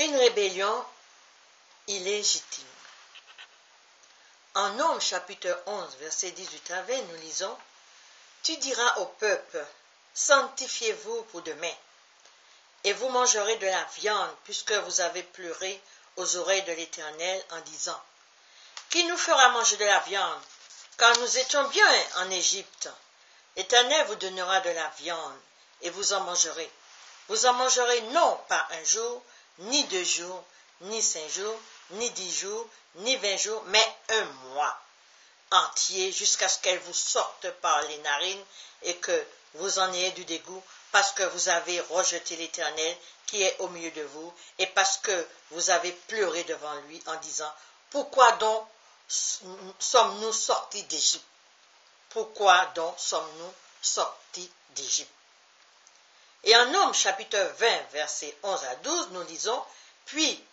Une rébellion illégitime. En Nombres chapitre 11, verset 18 à 20, nous lisons « Tu diras au peuple, sanctifiez-vous pour demain, et vous mangerez de la viande, puisque vous avez pleuré aux oreilles de l'Éternel en disant, qui nous fera manger de la viande, car nous étions bien en Égypte. L'Éternel vous donnera de la viande, et vous en mangerez. Vous en mangerez non pas un jour, ni 2 jours, ni 5 jours, ni 10 jours, ni 20 jours, mais un mois entier, jusqu'à ce qu'elle vous sorte par les narines et que vous en ayez du dégoût, parce que vous avez rejeté l'Éternel qui est au milieu de vous, et parce que vous avez pleuré devant lui en disant, pourquoi donc sommes-nous sortis d'Égypte? Pourquoi donc sommes-nous sortis d'Égypte? Et en Nombres chapitre 20, versets 11 à 12, nous lisons, puis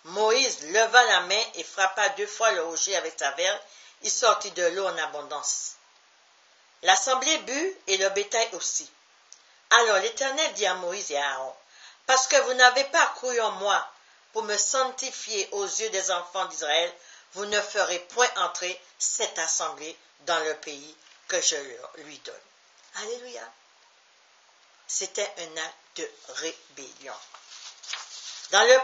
Moïse leva la main et frappa 2 fois le rocher avec sa verge, il sortit de l'eau en abondance. L'assemblée but et le bétail aussi. Alors l'Éternel dit à Moïse et à Aaron, parce que vous n'avez pas cru en moi pour me sanctifier aux yeux des enfants d'Israël, vous ne ferez point entrer cette assemblée dans le pays que je lui donne. Alléluia. C'était un acte de rébellion. Dans le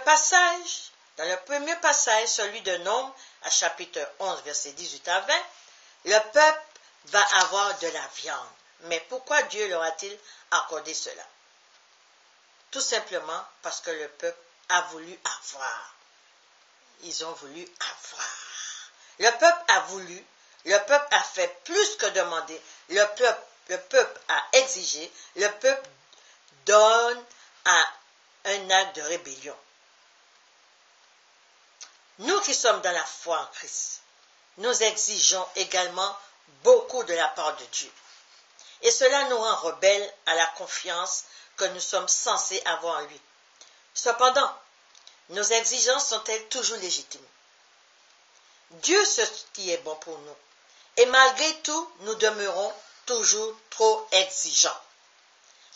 premier passage, celui de Nombres, à chapitre 11, verset 18 à 20, le peuple va avoir de la viande. Mais pourquoi Dieu leur a-t-il accordé cela? Tout simplement parce que le peuple a voulu avoir. Ils ont voulu avoir. Le peuple a voulu, le peuple a fait plus que demander, le peuple a exigé, le peuple donne à un acte de rébellion. Nous qui sommes dans la foi en Christ, nous exigeons également beaucoup de la part de Dieu. Et cela nous rend rebelles à la confiance que nous sommes censés avoir en lui. Cependant, nos exigences sont-elles toujours légitimes? Dieu sait ce qui est bon pour nous. Et malgré tout, nous demeurons toujours trop exigeants.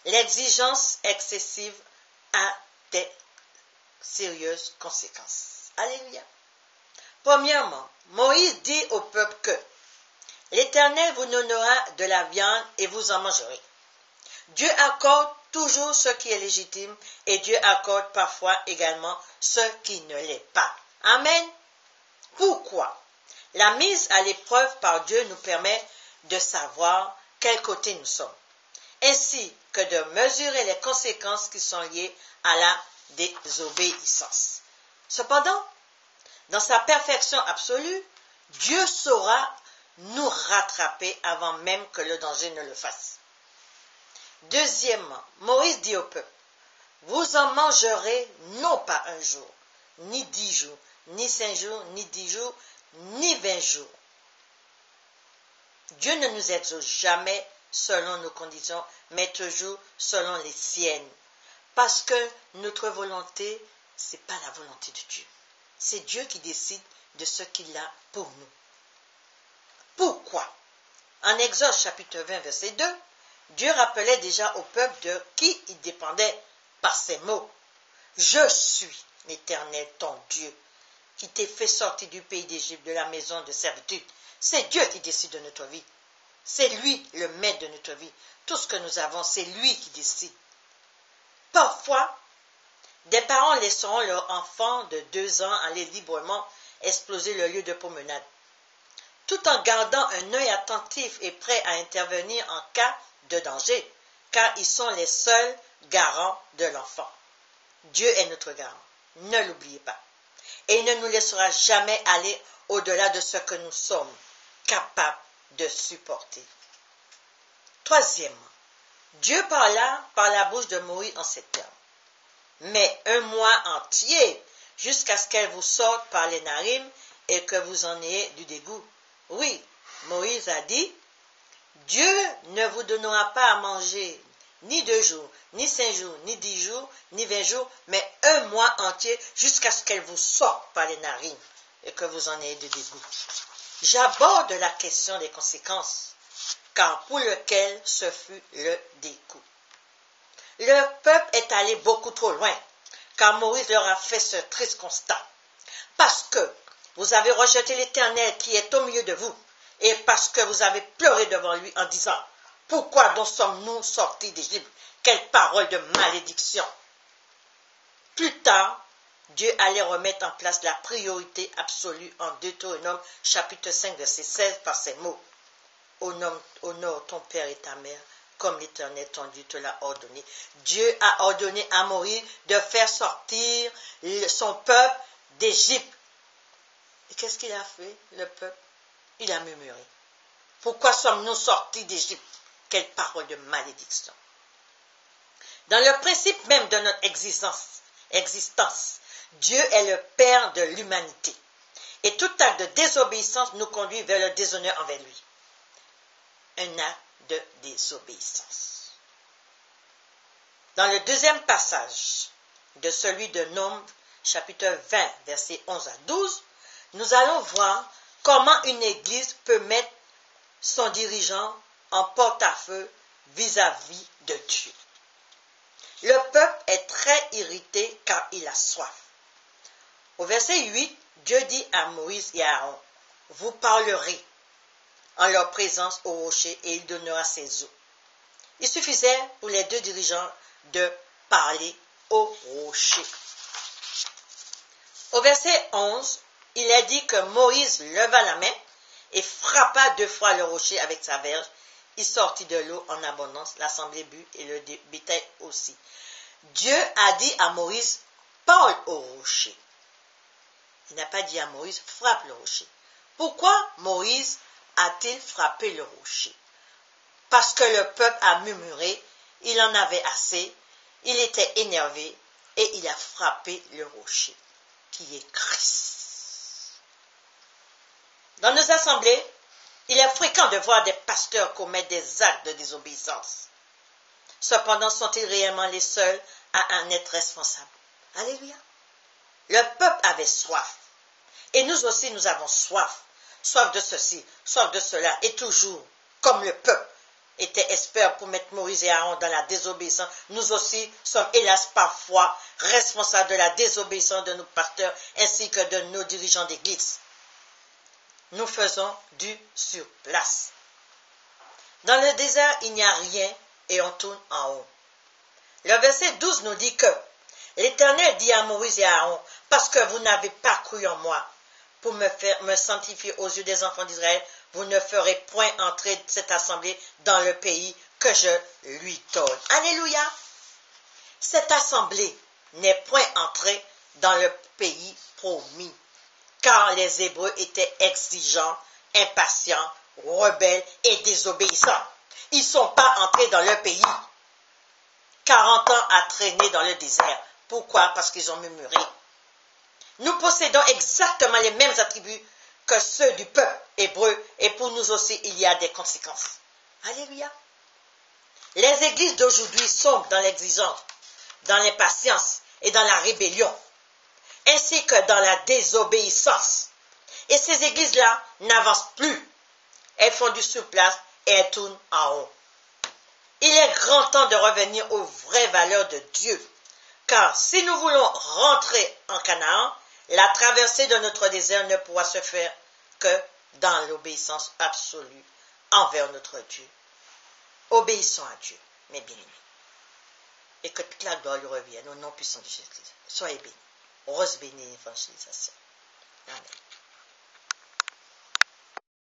L'exigence excessive a des sérieuses conséquences. Alléluia. Premièrement, Moïse dit au peuple que l'Éternel vous donnera de la viande et vous en mangerez. Dieu accorde toujours ce qui est légitime et Dieu accorde parfois également ce qui ne l'est pas. Amen. Pourquoi? La mise à l'épreuve par Dieu nous permet de savoir quel côté nous sommes, ainsi que de mesurer les conséquences qui sont liées à la désobéissance. Cependant, dans sa perfection absolue, Dieu saura nous rattraper avant même que le danger ne le fasse. Deuxièmement, Moïse dit au peuple, vous en mangerez non pas un jour, ni 10 jours, ni 5 jours, ni 10 jours, ni 20 jours. Dieu ne nous exauce jamais selon nos conditions, mais toujours selon les siennes. Parce que notre volonté, ce n'est pas la volonté de Dieu. C'est Dieu qui décide de ce qu'il a pour nous. Pourquoi? En Exode chapitre 20, verset 2, Dieu rappelait déjà au peuple de qui il dépendait par ces mots. Je suis l'Éternel ton Dieu, qui t'ai fait sortir du pays d'Égypte, de la maison de servitude. C'est Dieu qui décide de notre vie. C'est lui le maître de notre vie. Tout ce que nous avons, c'est lui qui décide. Parfois, des parents laisseront leur enfant de 2 ans aller librement exploser le lieu de promenade, tout en gardant un œil attentif et prêt à intervenir en cas de danger, car ils sont les seuls garants de l'enfant. Dieu est notre garant, ne l'oubliez pas. Et il ne nous laissera jamais aller au-delà de ce que nous sommes capables de supporter. Troisièmement, Dieu parla par la bouche de Moïse en ces termes. Mais un mois entier, jusqu'à ce qu'elle vous sorte par les narines et que vous en ayez du dégoût. Oui, Moïse a dit, Dieu ne vous donnera pas à manger ni 2 jours, ni 5 jours, ni 10 jours, ni 20 jours, mais un mois entier jusqu'à ce qu'elle vous sorte par les narines et que vous en ayez du dégoût. J'aborde la question des conséquences, car pour lequel ce fut le dégoût. Le peuple est allé beaucoup trop loin, car Moïse leur a fait ce triste constat. Parce que vous avez rejeté l'Éternel qui est au milieu de vous, et parce que vous avez pleuré devant lui en disant, pourquoi donc sommes-nous sortis d'Égypte? Quelle parole de malédiction! Plus tard, Dieu allait remettre en place la priorité absolue en Deutéronome chapitre 5 verset 16 par ces mots. Honore ton père et ta mère, comme l'Éternel ton Dieu te l'a ordonné. Dieu a ordonné à Moïse de faire sortir son peuple d'Égypte. Et qu'est-ce qu'il a fait, le peuple? Il a murmuré. Pourquoi sommes-nous sortis d'Égypte? Quelle parole de malédiction! Dans le principe même de notre existence, Dieu est le Père de l'humanité. Et tout acte de désobéissance nous conduit vers le déshonneur envers lui. Un acte de désobéissance. Dans le deuxième passage de celui de Nombres, chapitre 20, versets 11 à 12, nous allons voir comment une église peut mettre son dirigeant en porte-à-feu vis-à-vis de Dieu. Le peuple est très irrité car il a soif. Au verset 8, Dieu dit à Moïse et à Aaron, « Vous parlerez en leur présence au rocher et il donnera ses eaux. » Il suffisait pour les deux dirigeants de parler au rocher. Au verset 11, il est dit que Moïse leva la main et frappa 2 fois le rocher avec sa verge. Il sortit de l'eau en abondance, l'assemblée but et le bétail aussi. Dieu a dit à Moïse, parle au rocher. Il n'a pas dit à Moïse, frappe le rocher. Pourquoi Moïse a-t-il frappé le rocher? Parce que le peuple a murmuré, il en avait assez, il était énervé et il a frappé le rocher, qui est Christ. Dans nos assemblées, il est fréquent de voir des pasteurs commettre des actes de désobéissance. Cependant, sont-ils réellement les seuls à en être responsables? Alléluia. Le peuple avait soif. Et nous aussi, nous avons soif. Soif de ceci, soif de cela. Et toujours, comme le peuple était expert pour mettre Moïse et Aaron dans la désobéissance, nous aussi sommes hélas parfois responsables de la désobéissance de nos pasteurs ainsi que de nos dirigeants d'église. Nous faisons du sur place. Dans le désert, il n'y a rien et on tourne en haut. Le verset 12 nous dit que l'Éternel dit à Moïse et à Aaron, parce que vous n'avez pas cru en moi pour me sanctifier aux yeux des enfants d'Israël, vous ne ferez point entrer cette assemblée dans le pays que je lui donne. Alléluia! Cette assemblée n'est point entrée dans le pays promis, car les Hébreux étaient exigeants, impatients, rebelles et désobéissants. Ils ne sont pas entrés dans le pays. 40 ans à traîner dans le désert. Pourquoi? Parce qu'ils ont murmuré. Nous possédons exactement les mêmes attributs que ceux du peuple hébreu et pour nous aussi il y a des conséquences. Alléluia. Les églises d'aujourd'hui sont dans l'exigence, dans l'impatience et dans la rébellion, ainsi que dans la désobéissance. Et ces églises-là n'avancent plus. Elles font du surplace et elles tournent en haut. Il est grand temps de revenir aux vraies valeurs de Dieu. Car si nous voulons rentrer en Canaan, la traversée de notre désert ne pourra se faire que dans l'obéissance absolue envers notre Dieu. Obéissons à Dieu, mes bien-aimés. Et que toute la gloire lui revienne au nom puissant de Jésus-Christ. Soyez bénis. Rose bénie évangélisation. Amen.